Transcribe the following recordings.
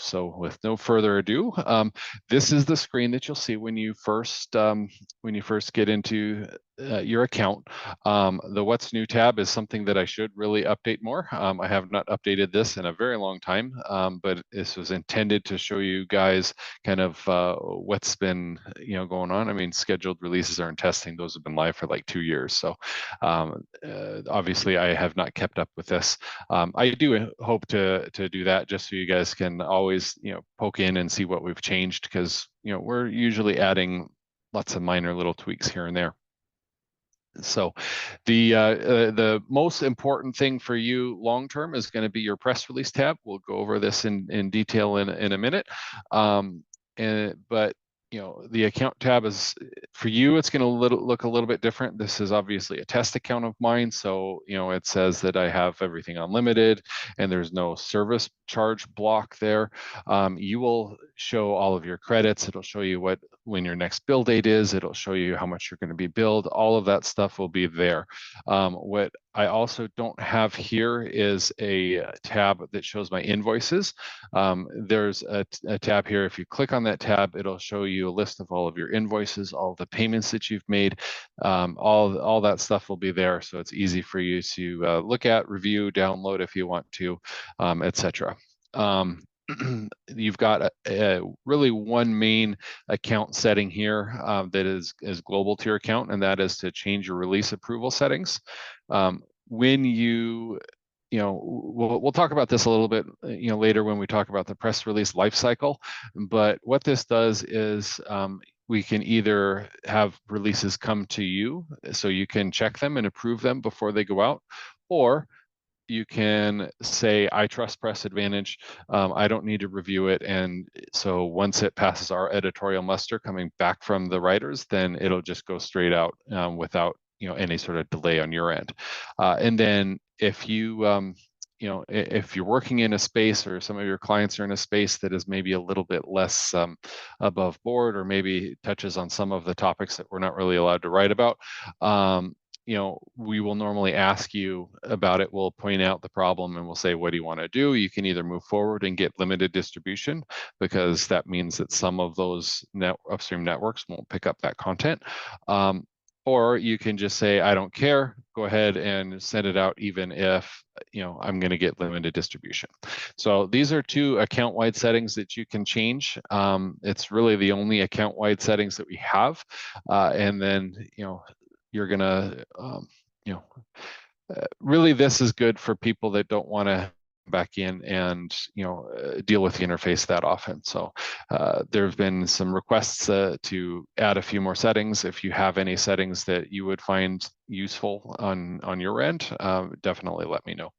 So with no further ado, this is the screen that you'll see when you first get into your account. The What's New tab is something that I should really update more. I have not updated this in a very long time, but this was intended to show you guys kind of what's been going on. I mean, scheduled releases are in testing; those have been live for like 2 years. So obviously, I have not kept up with this. I do hope to do that, just so you guys can always poke in and see what we've changed, because we're usually adding lots of minor little tweaks here and there. So the most important thing for you long term is going to be your press release tab. We'll go over this in detail in a minute. But the account tab is, for you, it's going to look a little bit different. This is obviously a test account of mine, so it says that I have everything unlimited and there's no service charge block there. You will show all of your credits. It'll show you when your next bill date is. It'll show you how much you're going to be billed. All of that stuff will be there. What I also don't have here is a tab that shows my invoices. There's a tab here. If you click on that tab, it'll show you a list of all of your invoices, all the payments that you've made. All that stuff will be there, so it's easy for you to look at, review, download if you want to, etc. You've got really one main account setting here that is global to your account, and that is to change your release approval settings. When we'll talk about this a little bit later when we talk about the press release lifecycle, but what this does is we can either have releases come to you so you can check them and approve them before they go out, or you can say, I trust Press Advantage, I don't need to review it, and so once it passes our editorial muster coming back from the writers, then it'll just go straight out without any sort of delay on your end. And then if you if you're working in a space, or some of your clients are in a space that is maybe a little bit less above board, or maybe touches on some of the topics that we're not really allowed to write about, we will normally ask you about it. We'll point out the problem and we'll say, what do you want to do? You can either move forward and get limited distribution, because that means that some of those upstream networks won't pick up that content. Or you can just say, I don't care, go ahead and send it out, even if I'm going to get limited distribution. So these are 2 account-wide settings that you can change. It's really the only account-wide settings that we have. And then you're gonna really, this is good for people that don't want to back in and deal with the interface that often. So there have been some requests to add a few more settings. If you have any settings that you would find useful on your end, definitely let me know.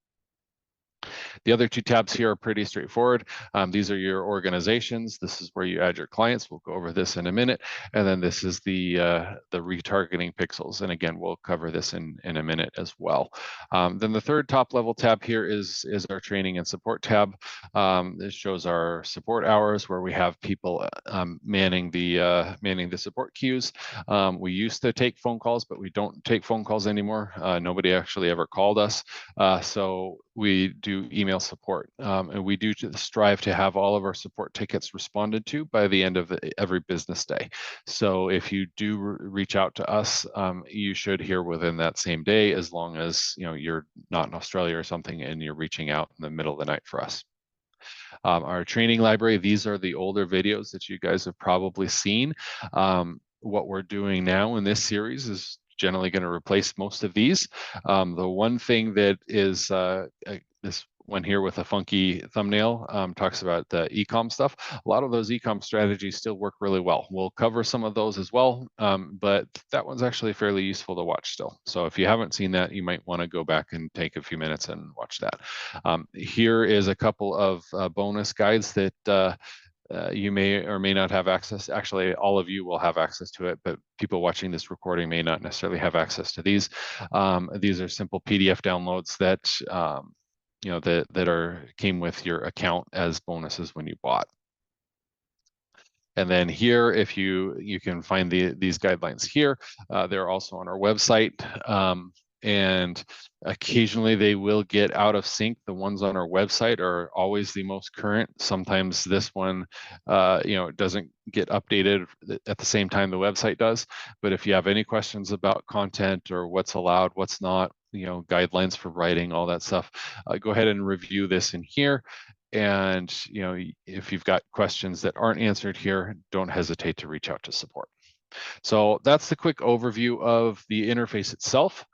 The other 2 tabs here are pretty straightforward. These are your organizations. This is where you add your clients. We'll go over this in a minute. And then this is the retargeting pixels. And again, we'll cover this in a minute as well. Then the third top level tab here is our training and support tab. This shows our support hours, where we have people manning the support queues. We used to take phone calls, but we don't take phone calls anymore. Nobody actually ever called us. So we do email support, and we do strive to have all of our support tickets responded to by the end of every business day. So if you do reach out to us, you should hear within that same day, as long as you're not in Australia or something and you're reaching out in the middle of the night for us. Our training library, these are the older videos that you guys have probably seen. What we're doing now in this series is generally going to replace most of these. The one thing that is this one here with a funky thumbnail talks about the e-com stuff. A lot of those e-com strategies still work really well. We'll cover some of those as well, but that one's actually fairly useful to watch still. So if you haven't seen that, you might want to go back and take a few minutes and watch that. Here is a couple of bonus guides that you may or may not have access. Actually, all of you will have access to it, but people watching this recording may not necessarily have access to these. These are simple PDF downloads that that came with your account as bonuses when you bought. And then here, if you can find these guidelines here, they're also on our website. and occasionally they will get out of sync. The ones on our website are always the most current. Sometimes this one, doesn't get updated at the same time the website does. But if you have any questions about content or what's allowed, what's not, guidelines for writing, all that stuff, go ahead and review this in here. And if you've got questions that aren't answered here, don't hesitate to reach out to support. So that's the quick overview of the interface itself.